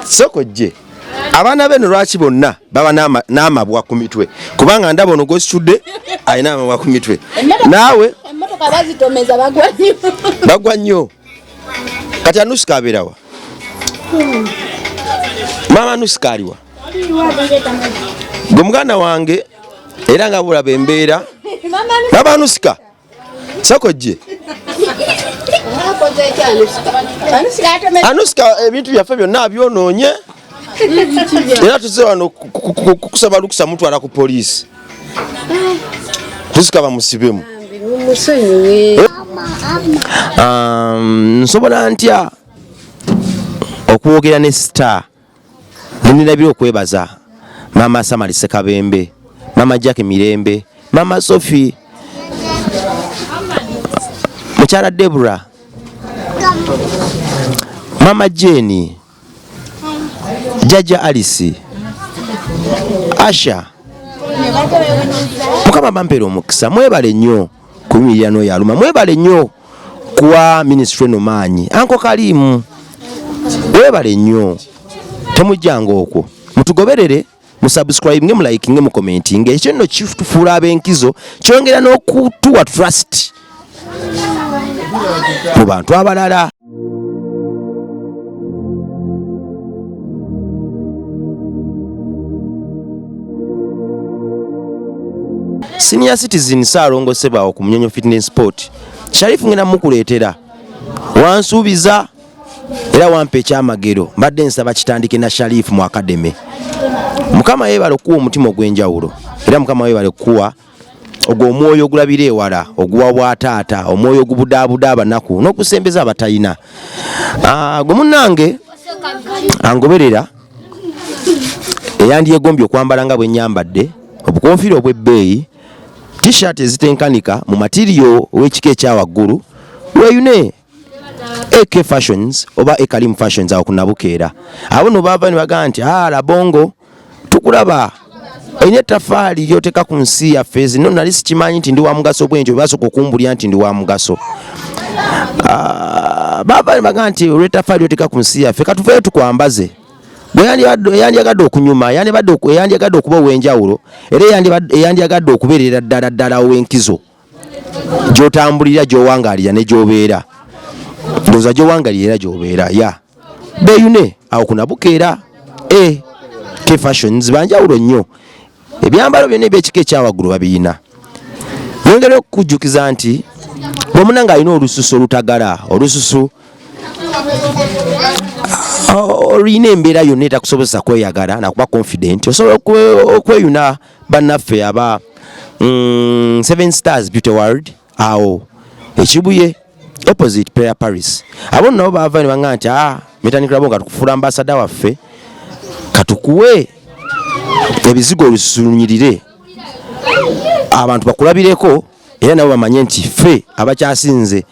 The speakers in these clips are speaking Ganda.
Soko je abaana beno lwaki bonna baba n'amabwa ku mitwe kubanga ndaba ono gositudde alina amabwa ku mitwe naawe emmotoka bazitomeza bagwa nnyo kati Anusika abeerawa maama Anusika aliwa gwe muganda wange era nga bulaba embeera maama Anusika soko je Anusika ebintu byaffe byonna abyonoonye era tuze wano kusaba lukusa mutwala ku poliisi tuzika bamusibemu nsobola ntya okuwogera ne star nenirabira okwebaza maama Samali Sekabembe, maama Jack Mirembe, maama Sophie, mukyala Debra, maama Jenny, Jaja Alice, Asha. Mukama bampeera omukisa mwebale nnyo kuyimirira n'oyaluma mwebale nnyo kuwa ministry eno maanyi Anko Kalimu webale nnyo temujjanga okwo mutugoberere musubscribe nge mulike nge mucommenting ekyo nno kitufuula ab'enkizo kyongera n'okutuwa trust mu bantu abalala. Senior citizen Saalongo Sebaawo ku Munyonyo Fitness Sport Charis ngena mukuleetera wansuubiza era wampa ekyamagero mbadde nsaba kitandike na Charis mu academy. Mukama yeebale okuwa omutima ogw'enjawulo era Mukama yeebale okuwa ogw'omwoyo ogulabira ewala oguwa bwataata omwoyo ogubudaabuda abanaku n'okusembeza abatayina. Gwe munnange angoberera eyandyegombye okwambala nga bwe nnyambadde obukonfiira obw'ebbeeyi t-shirt ezitenkanika mu material w'ekika ekyawaggulu weeyune AK Fashions oba Ekalimu Fashions awo kunabukeera abo no baava ne bagamba nti labongo tukulaba olina ettafaali ly'oteeka ku nsi yaffe zino nali sikimanyi nti ndi wa mugaso bwentyo basooka okumbulya nti ndi wa mugaso baava ne bagamba nti olw'ettafaali ly'oteeka ku nsi yaffe katuveeyo tukwambaze yandiyagadde okunyuma yandiyagadde okuba ow'enjawulo era yandiyagadde okubeerera ddala ow'enkizo gy'otambulira gy'owangaalira ne gy'obeera ndowooza gy'owangaalira era gy'obeera beeyune awo kunabukeera K Fashions banjawulo nnyo ebyambalo byonna ebyekika ekyawaggulu babiyina. Yongera okujjukiza nti bw'omuna ng'alina olususu olutagala olususu olina embeera yonna etakusobozesa kweyagala nakuba confident osobola okweyuna bannaffe aba 7 Stars Beauty World awo ekibuye opposite Prayer Paris abo nabo baava ne baŋŋamba nti metanikulabo nga tukufuula ambasada waffe katukuwe ebizigo olususunyirire abantu bakulabireko era nabo bamanye nti ffe abakyasinze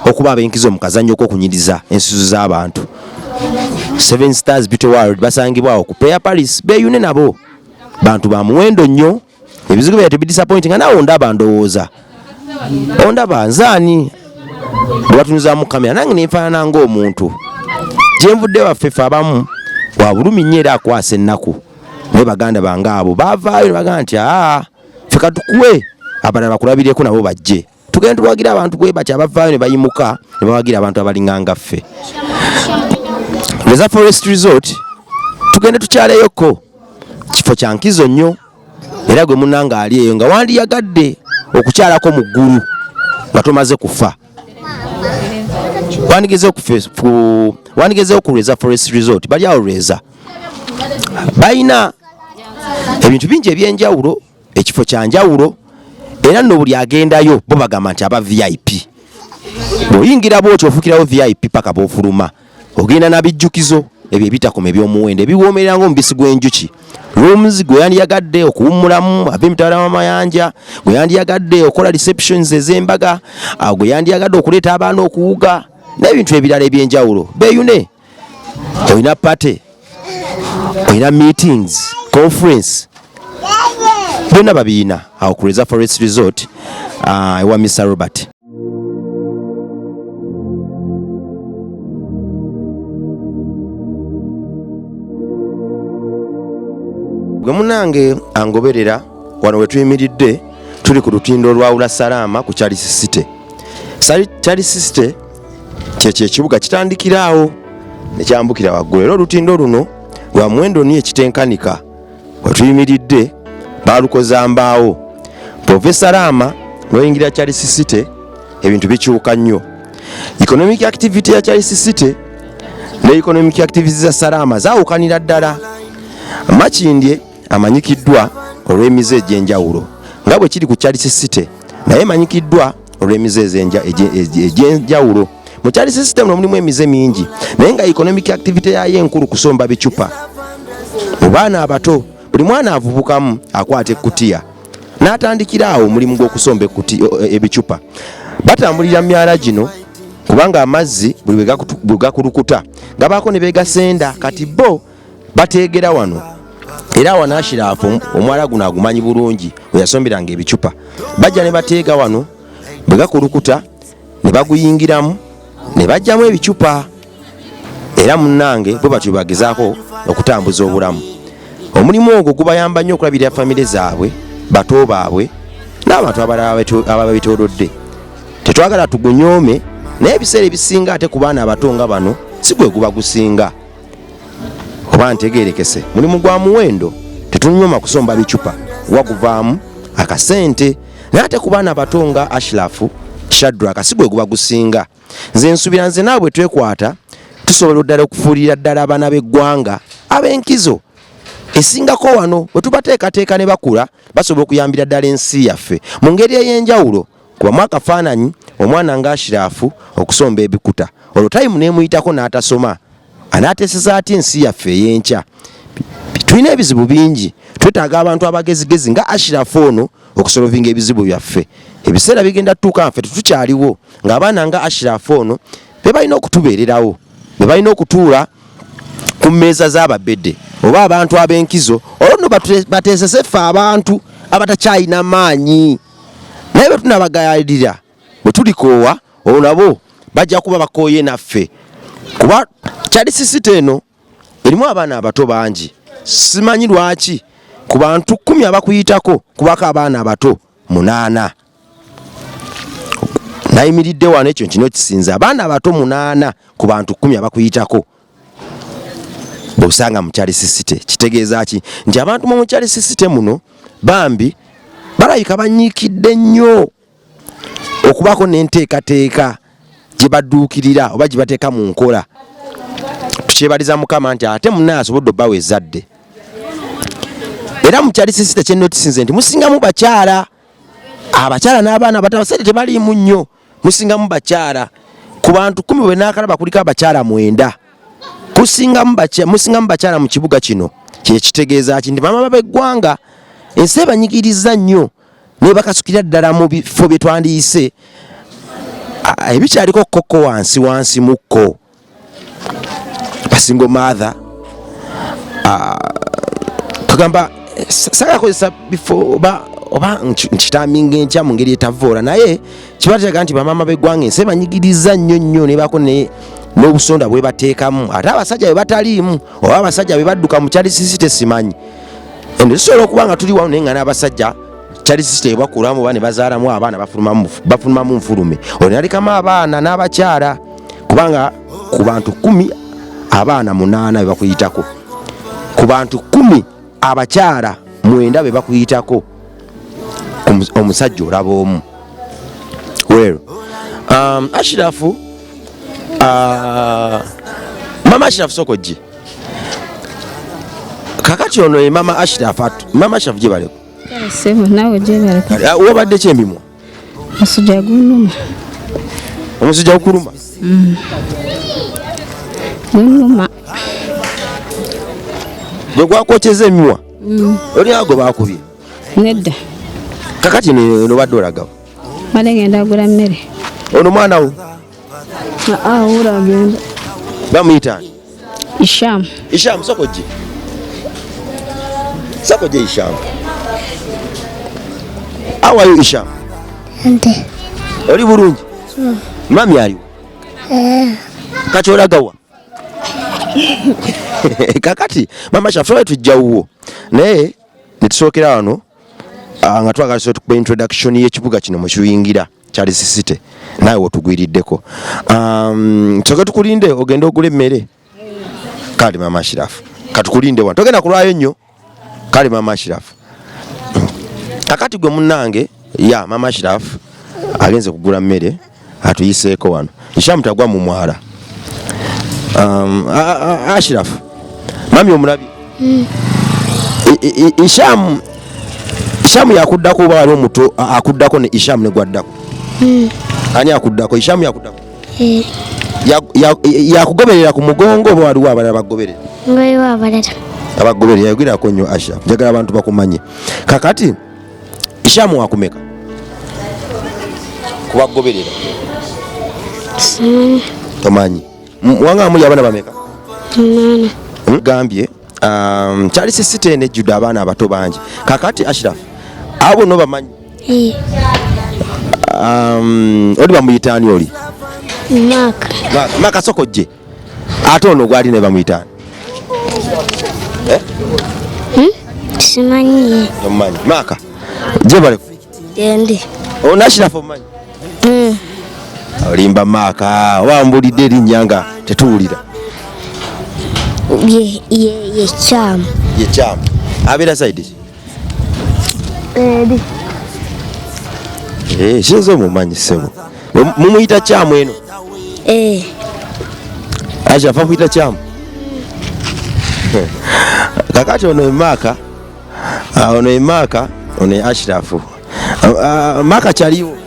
okuba ab'enkizo mu kazannyo k'okunyiriza ensusu z'abantu 7 Stars Beauty World basangibwawo ku Prayer Paris beeyune nabo bantu ba muwendo nnyo ebizigo bya tebidisappointing nga nawe ondaba ndowooza ondaba nzaani bwatunyuzaamu kamera nange nenfaanana ng'omuntu gye nvudde baffeffe abamu wa bulumi nnyo era akwasa ennaku naye baganda bange abo baavaayo ne bagamba nti ffe katukuwe abalala bakulabireko nabo bajje tugenda tuwagira abantu bwe batya abavaayo ne bayimuka ne bawagira abantu abalinganga ffe. Reserve Forest Resort tugende tukyaleyoko kifo kya nkizo nnyo era gwe munnanga ali eyo nga wandiyagadde okukyalako mu ggulu nga tomaze kufa wandigezeewo ku Reserve Forest Resort bali awo Reza balina ebintu bingi ebyenjawulo ekifo kya njawulo era nno buli agendayo bo bagamba nti aba VIP bw'oyingira bw'otyo ofuukirawo VIP paka bw'ofuluma ogenda n'abijjukizo ebyo ebitakoma eby'omuwendo ebiwoomerera ng'omubisi gw'enjuki rooms gwe yandiyagadde okuwummulamu ab'emitwalo amayanja gwe yandiyagadde okola receptions ez'embaga gwe yandiyagadde okuleeta abaana okuwuga n'ebintu ebirala ebyenjawulo beeyune olina party olina meetings conference byonna babiina awo ku Reserve Forest Resort ewa Mr. Robert. gwe munange angoberera wano we tuyimiridde tuli ku lutindo lwa Salama ku Charis City. Charis City kye kibuga kitandikiraawo ne kyambukira waggulu. Era olutindo luno lwa muwendo ni ekitenkanika we tuyimiridde baalukoza mbaawo. Bw'ova Salama n'oyingira Charis City ebintu bikyuka nnyo. Economic activity ya Charis City ne economic activities za Salama zaawukanira ddala. Makindye amanyikiddwa olw'emize egy'enjawulo nga bwe kiri ku Charis City naye manyikiddwa olw'emize egy'enjawulo. Mu Charis City mulimu emize mingi naye nga economic activity yayo enkulu kusomba bicupa. Mu baana abato buli mwana avubukamu akwata ekkutiya n'atandikira awo omulimu gw'okusomba ebicupa. Batambulira myala gino kubanga amazzi buli bwe gakulukuta gabaako ne beegasenda kati bo bateegera wano. Era wano Ashirafu omwala guno agumanyi bulungi we yasomberanga ebicupa. Bajja ne bateega wano bwe gakulukuta ne baguyingiramu ne bajjamu ebicupa. Era munnange bwe batyo bagezaako okutambuza obulamu. Omulimu ogwo gubayamba nnyo okulabirira famire zaabwe, bato baabwe n'abantu abalala ababetoolodde. Tetwagala tugunyoome naye ebiseera ebisinga ate ku baana abato nga bano si gwe guba gusinga. Oba ntegeerekese mulimu gwa muwendo tetunyoma kusomba bicupa waguvaamu akasente naye ate ku baana abato nga Ashirafu Shadrack si gwe guba gusinga. Nze nsubira nze naabwe twekwata tusobola ddala okufuulira ddala abaana b'eggwanga ab'enkizo esingako wano bwe tubateekateeka ne bakula basobola okuyambira ddala ensi yaffe mu ngeri ey'enjawulo. Kubamu akafaananyi omwana nga Ashirafu okusomba ebikuta olwo tayimu neemuyitako n'atasoma anaateeseza ati ensi yaffe ey'enkya. Tulina ebizibu bingi twetaaga abantu abagezigezi nga Ashirafu ono okusolovinga ebizibu byaffe. Ebiseera bigenda tutuuka nffe tetukyaliwo ng'abaana nga Ashirafu ono be balina okutubeererawo, be balina okutuula ku mmeeza z'ababedde oba abantu ab'enkizo olwo nno bateesese ffe abantu abatakyalina maanyi. Naye bwe tunabagayalira bwe tulikoowa olwo nabo bajja kuba bakooye naffe. Kuba Charis City eno erimu abaana abato bangi. Simanyi lwaki ku bantu 10 abakuyitako kubako abaana abato 8. Nayimiridde wano ekyo kino kisinza abaana abato 8 ku bantu 10 abakuyitako. Bw'osanga mu Charis City kitegeeza ki nti abantu mu Charis City muno Bambi balayika banyiikidde nnyo okubaako n'enteekateeka gye badduukirira oba gye bateeka mu nkola. Tukyebaliza Mukama nti ate munnaye asobodde obbawa ezzadde. Era mu Charis City kye notisinze nti musingamu bakyala. Abakyala n'abaana abato abasajja tebaliimu nnyo, musingamu bakyala. Ku bantu 10 bwe naakalaba kuliko abakyala 9. Musingamu bakyala mu kibuga kino. Kye kitegeeza ki nti bamama b'eggwanga ensi ebanyigiriza nnyo ne bakasukira ddala mu bifo bye twandiyise ebikyaliko kokko wansi mukko. Basingo mother tugamba sagakozesa bifo oba nkitaminga enkya mu ngeri etavoola naye kibatega nti bamama b'eggwanga ensi ebanyigiriza nnyo ne bako n'obusonda bwe bateekamu ate abasajja bwe bataliimu oba abasajja bwe badduka mu Charis City simanyi. Endo tusobola okuba nga tuli wano naye nga n'abasajja Charis City bakulamu bane bazaalamu abaana bafulumamu nfulume olinalikamo abaana n'abakyala kubanga ku bantu 10 abaana 8 be bakuyitako, ku bantu 10 abakyala 9 be bakuyitako, omusajja olaba omu. Wero Ashirafu mama Ashirafu sokojje kakati ono ye mama Ashirafu gye baleko sebo nawe gye baleko wabadde kyembimwa omusujja gunuma omusujja okuluma gunuma gwe gwakokyeza emimwa oli ago bakubye nedda kakati no badde olagawo bale ngenda agula mmere ono mwana wo ura agenda bamuyita Isham sokojje Isham. How are you Isham? Nte oli bulungi mami aliwo kati olagawa kakati mama Shafu tujjawuwo naye netusookera wano nga twagala tukuba introduction y'ekibuga kino mwe kiyingira Charis City naawe otugwiriddeko. Tusooke tukulinde ogende ogula emmere. Kale Mama Ashirafu katukulinde wano togenda kulwayo nnyo. Kale Mama Ashirafu kakati gwe munnange ya Mama Ashirafu agenze kugula mmere atuyiseeko wano. Isham tagwa mu mwala. Ashirafu mami omulabi. Isham yakuddako oba wali omuto akuddako ne Isham ne gwaddako. Ani akuddako? Isham yakuddako. Yakugoberera ku mugongo oba waliwo abalala bagoberera? Waliwo abalala abagoberera. Yayogerako nnyo Asha, njagala abantu bakumanye. Kakati Isham wakumeka kubagoberera? Tomanyi. Wanga muli abana bameka? Gambye Charis City ne Juda abaana abato bangi. Kakati Ashraf abo no bamanyi? Oli bamuyitaani oli? Maka sokojje. Ate ono gwali ne bamuyitaani? Simanyi. Tomanyi. Maka je bale Endi. Ono Ashraf omanyi? Olimba Maka wambulidde erinnya tetuwulira. Ye cham. Ye cham. Abera saidi. Shinzo mumanyi sebo. Mumuyita chamu eno. Acha fa kuyita chamu. Kakati ono Maka. Ono Maka, ono Ashrafu. Maka chaliwo.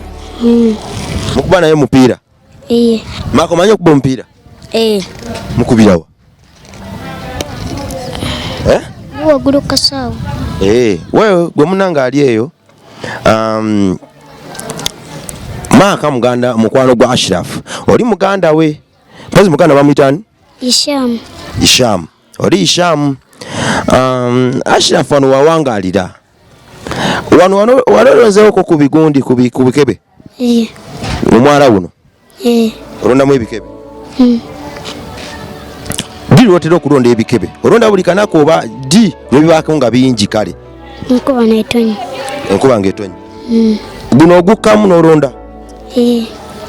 Mukuba naye mupiira. Maka manyi okuba omupiira? Mukubirawa? Wagulu kasawo. Wewe gwe munanga ali eyo. Maka muganda mukwano gwa Ashraf. Oli muganda we. Pazi muganda bamuyitani? Isham. Oli Isham. Ashraf wano wawangalira. Wano walolonzeeko ku bigundi ku bikebe. Omwala guno. Olondamu ebikebe. Diri otera okulonda ebikebe. Olonda buli kanako oba di nebibaako nga bingi kale. Enkuba netonyi. Enkuba ng'etonyi. Guno ogukkamu n'olonda?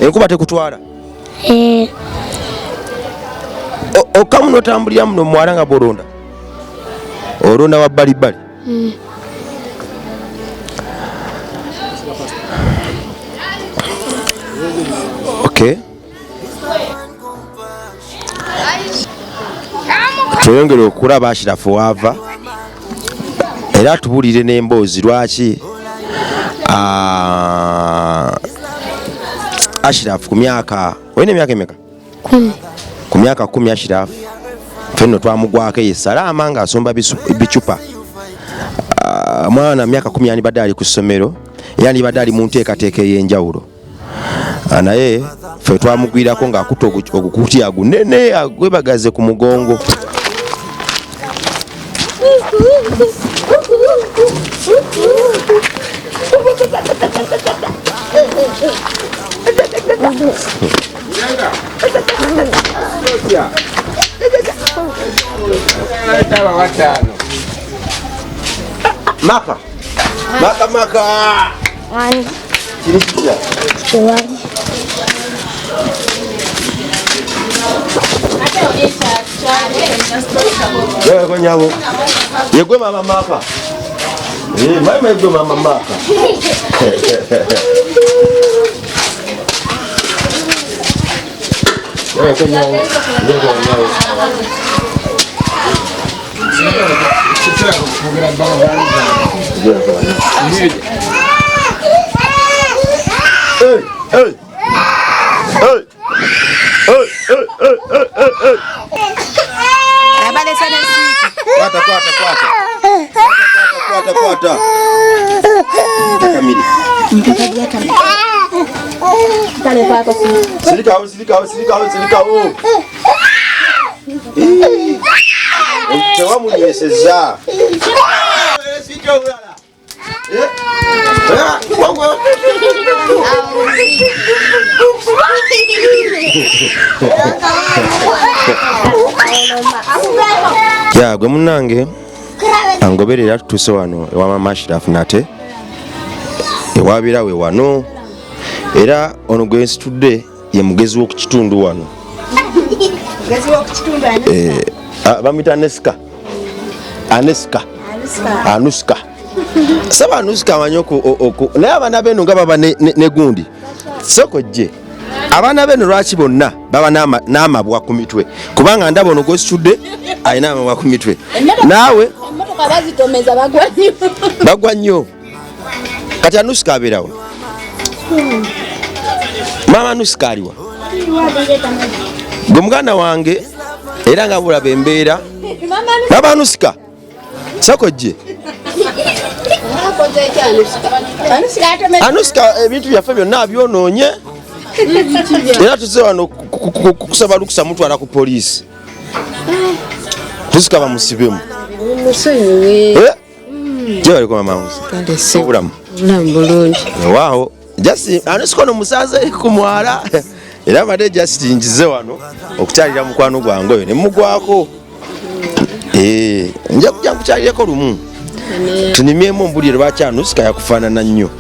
Enkuba tekutwala? Okkamu n'otambulira muno muwala nga bw'olonda? Olonda wa bbalibbali? Okay. Tuyongere okulaba Ashirafu wava era tubulire n'emboozi lwaki Ashirafu ku myaka olina emyaka emeka? 10. Ku myaka 10 Ashirafu fenno twamugwako ye salama ng'asomba bicupa. Mwana myaka 10 yanibadde ali ku ssomero yanibadde ali mu nteekateeka ey'enjawulo. Naye ffe twamugwirako ng'akuta ogukutya gunene agwebagaze ku mugongo. Maka. Wani. Kirikira. Wani. Yewe konyabo. Yegwe Mama Maka. Mama yegwe Mama Maka. Yewe konyabo. Yewe konyabo. Kwata. Kamili. Silikawo. Tewamunyeseza. Ya gwe munange angoberera tutuse wano ewa mama Ashraf nate ewabira we wano era ono gwe nsitudde ye mugezi w'okukitundu wano bamuyita Anuska saba Anuska amanyi naye abaana beno nga baba ne gundi soko gye abaana beno lwaki bonna baba n'amabwa ku mitwe kubanga ndaba ono gwesitudde alina amabwa ku mitwe naawe bagwa nnyo kati Anuska abeerawa mama Anuska aliwa gwe muganda wange era nga bulaba embeera baba Anuska soko gye Anuska ebintu byaffe byonna abyonoonye era tuze wano kusaba lukusa mutwala ku poliisi tusika bamusibemu gye baliko mama obulamu bulungi waawo jasi Anuska ono musaze ku mwala era abadde jasi njize wano okukyalira mukwano gwange oyo ne mugwako nja kujja nkukyalireko lumu tunimyemu mbulire lwaki Anuska yakufaanana nnyo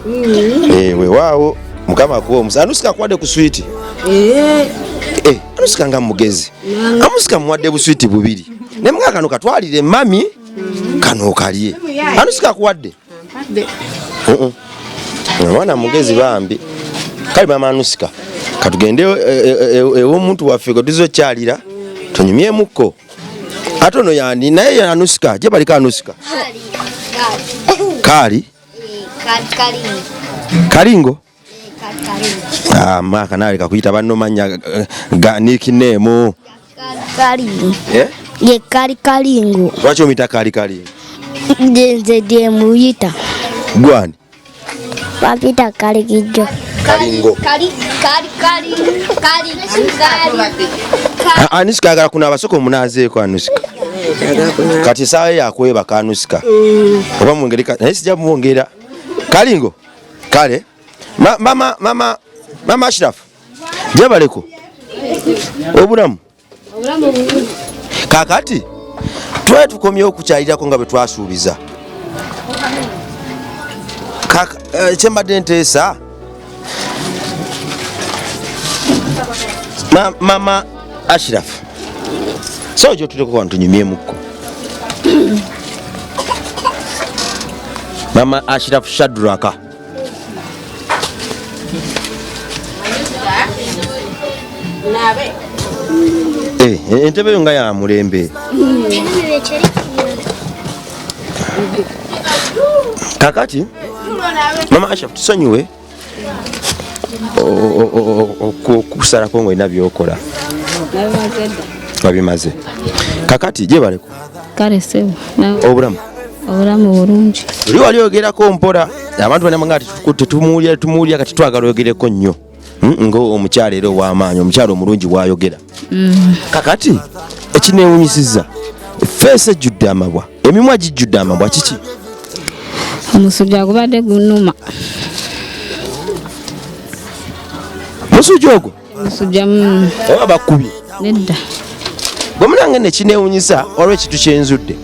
weewaawo mukama akuwa omusa Anuska akuwadde ku switi Anuska nga mugezi Anuska muwadde buswiti bubiri ne mga kano katwalire mami kano okalye Anuska akuwadde mwana mugezi bambi kale mama Anuska katugende ew'omuntu waffe gwe tuzokyalira tunyumyemukko ate ono yandi naye ya Anuska gye baliko Anuska Kalingo maka nawe kakuyita banno manya nickname ye Kalingo lwaki omuyita Kalingo nze dye muyita gwani bapita Kalingo Anuska agala kuna abasoko omunaazeeko Anuska kati saawe yakwebaka Anuska oba mwongere naye sijja mwongera Kalingo kale mama Ashraf jabaleko obulamu kakati twe tukomye okukyalirako nga bwe twasuubiza kyembadde nteesa mama Ashraf so jo tuleko wano tunyumyemukko mama Ashraf Shadraka entebe yo nga ya mulembe kakati mama Ashraf tusonyiwe okusalako ng'olina byokola babimaze kakati gye baleko kale sebo obulamu bulungi oli wali ogerako mpola abantu banamanga tumuwulira kati twagala oyogereko nnyo ng'omukyala era ow'amaanyi omukyala omulungi bw'ayogera kakati ekineewunyisizza effeesi ejjudde amabwa emimwa gijjudde amabwa kiki omusujja gubadde gunuma musujja ogwo omusujja oba bakubye nedda bwe munange nekineewunyisa olw'ekintu kyenzudde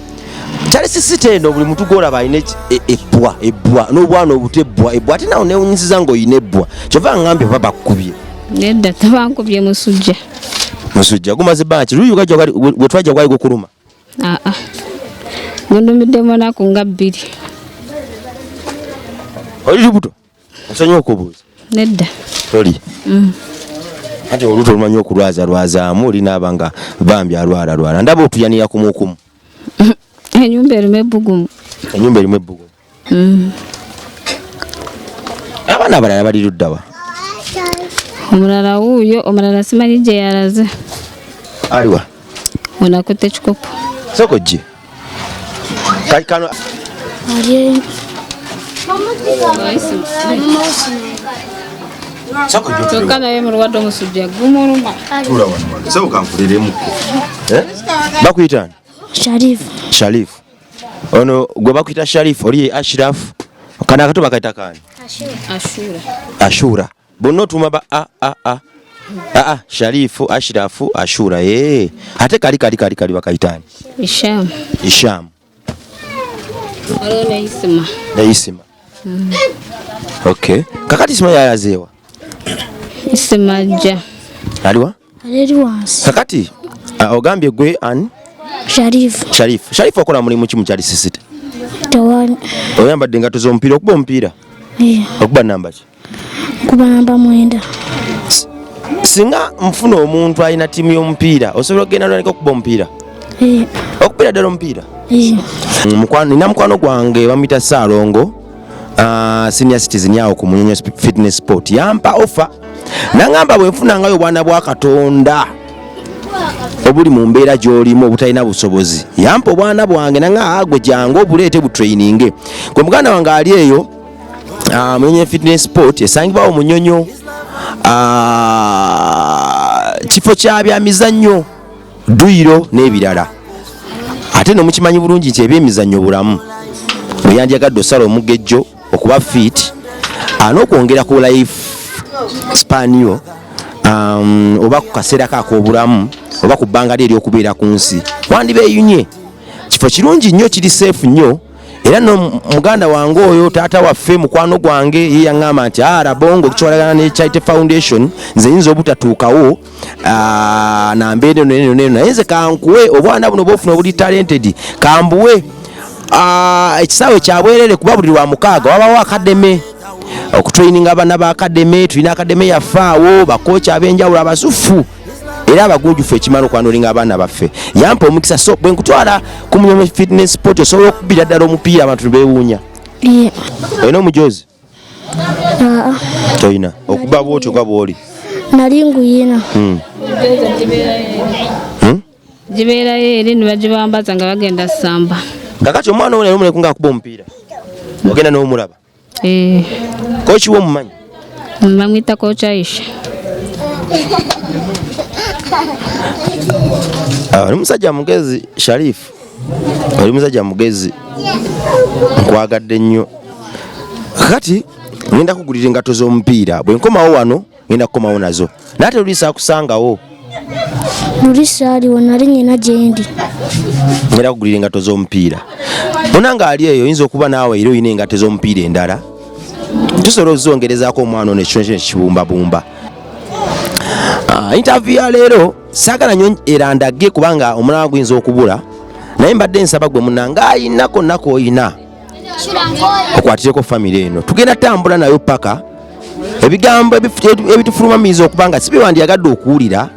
Charis sitendo buli muntu gwolaba alina ebbwa n'obwana obutebbwa ebbwa ate nawo neewunyisiza ng'olina ebbwa kyova ngambye oba bakkubye nedda tabankubye musujja gumaze ebbanga ki luyi bwe twajja gwali gukuluma gundumiddemu enaku nga 2 oli lubuto osonyiwa okubuuza nedda toli ate olubuto lumanyi okulwazalwazaamu olinaaba nga Bambi alwala ndaba otuyanira kumukumu enyumba erimu ebbugumu abaana abalala bali luddawa omulala wuuyo omulala simanyi gye yalaze aliwa onakutte ekikopo soko gye kakano kyokka naye mulwadde omusujja gumuluma soko kankuliremuko bakuyitani Sharif ono gwe bakuyita Sharif oli Ashraf kana akato bakayita kani Ashura bonna otuma ba Sharifu Ashrafu Ashura ate kali bakayitani Isham Waliwo neisima. Neisima. Okay. Kakati isima yayazeewa? Isima ajja. Aliwa? Ali wansi. Kakati ogambye gwe ani? Charis okola mulimu ki mu Charis City? Tewali. Oyambadde engatto z'omupiira okuba omupiira? Okuba namba ki? Kuba namba 9. Singa mfuna omuntu alina ttiimu y'omupiira osobola okugenda n'aleka okuba omupiira? Okupiira ddala omupiira? Nina mukwano gwange bamuyita Ssaalongo, senior citizen awo ku Munyonyo Fitness Sport, yampa offer nangamba bwe nfunangayo obwana bwa Katonda obuli mu mbeera gy'olimu obutalina busobozi, yampa obwana bwange nanga gwe jangu obuleete bu training. Gwe muganda wange ali eyo Munyonyo Fitness Sport esangibwawo Munyonyo kifo kya byamizannyo, dduyiro n'ebirala. Ate nomukimanyi bulungi nti ebyemizannyo bulamu. Bweyandiyagadde osala omugejjo okuba fit n'okwongera ku life span yo oba ku kaseera ak'obulamu oba ku bbanga lye ery'okubeera ku nsi wandibeeyunye. Kifo kirungi nnyo, kiri safe nnyo. Era no muganda wange oyo taata waffe mukwano gwange ye yaŋŋamba nti Rabongo kikyolagana ne Charity Foundation nze yinza obutatuukawo nambeere neno naye nze kankuwe obwana buno bwofuna obuli talented kambuwe ekisaawe kyabwerere kuba buli lwa mukaaga wabawo akademe okutraininga abaana ba akademe. Tulina akademe yaffe awo bakooki ab'enjawulo abasufu era abagunjufu ekimala okwanolinga abaana baffe. Yampa omukisa, so bwe nkutwala ku Munyonyo Fitness Sport osobola okubira ddala omupiira abantu beewuunya. Olina omujoozi? Toyina okuba bwotyo nga bw'oli? Nali nguyina. Gibeerayo eri ne bagibambaza nga bagenda ssamba. Kakati omwana ono omuleko ng'akuba omupiira ogenda n'omulaba? Kooki wo omumanyi? Bamuyita Charis. Oli musajja mugezi Charis, oli musajja mugezi, nkwagadde nnyo. Kakati ngenda kugulira engatto z'omupiira, bwe nkomawo wano ngenda kukomawo nazo. Naate luliisa akusangawo? Luliisa aliwo, nali nnyina gyendi. Ngenda kugulira engatto z'omupiira. Munanga ali eyo oyinza okuba naawe era olina engatto z'omupiira endala. Tusobola okuzongerezaako omwana ono ekitone kibumbabumba. Interview ya leero saagala nnyo erandage kubanga omulala guyinza okubula, naye mbadde nsaba gwe munnanga ayinako nnako oyina okwatireko famire eno. Tugenda tambula nayo paka ebigambo ebitufulumamiriza okubanga si byewandiyagadde okuwulira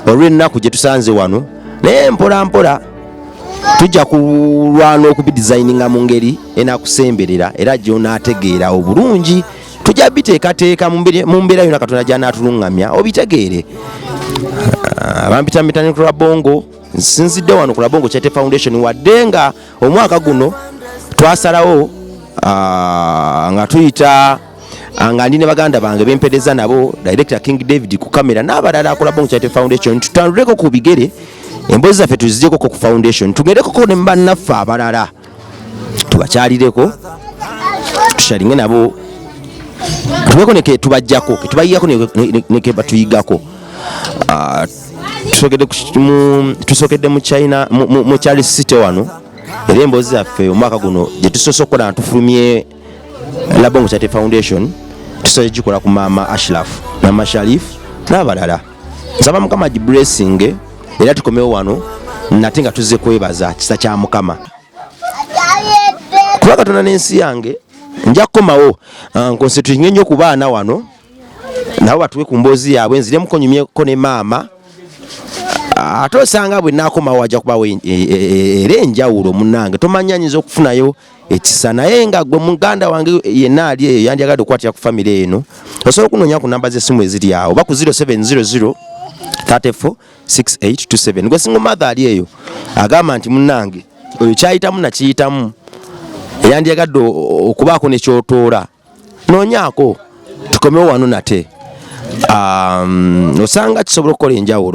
olw'ennaku gye tusanze wano, naye mpola mpola tujja kulwana okubidesigninga mu ngeri enakusemberera era gy'onaategeera obulungi. Tujja biteekateeka mu mbeera yonna Katonda gy'anaatulungamya obitegeere. Bampita mitani ku Rabongo, nsinzidde wano ku Rabongo Charity Foundation wadde nga omwaka guno twasalawo nga tuyita nga ndi ne baganda bange bempereza nabo Director King David ku kamera n'abalala ku Rabongo Charity Foundation tutanduleko ku bigere emboozi zaffe tuzigyeko ku foundation tugendekoko ne bannaffe abalala tubakyalireko tushalinge nabo tubeko neke tubajjako tubayiyako neke batuyigako. Tusokedde mu China mu Charis City wano era emboozi zaffe omwaka guno gye tusosokola ntufulumye Rabongo Charity Foundation tusobola gikola ku Mama Ashraf, Mama Sharif n'abalala. Nsaba Mukama giblessing era tukomewo wano nate nga tuzze kwebaza kisa kya Mukama. Kuba Katonda n'ensi yange nja kukomawo nkonsentrate nnyo ku baana wano nabo batuwe ku mboozi yaabwe nziremu konyumyeko ne maama. Ate osanga bwe naakomawo wajja kubawo era enjawulo munnange tomanya nyinza okufunayo ekisa, naye nga gwe muganda wange yenna ali eyo yandyagadde okukwatira ku famire eno osobola okunoonya ku namba z'essimu eziri awo oba ku 0700 34 6827. Gwe single mother ali eyo agamba nti munnange oyo kyayitamu nakiyitamu eyandyagadde okubaako nekyotoola noonyaako tukomewo wano nate osanga kisobola okukola enjawulo.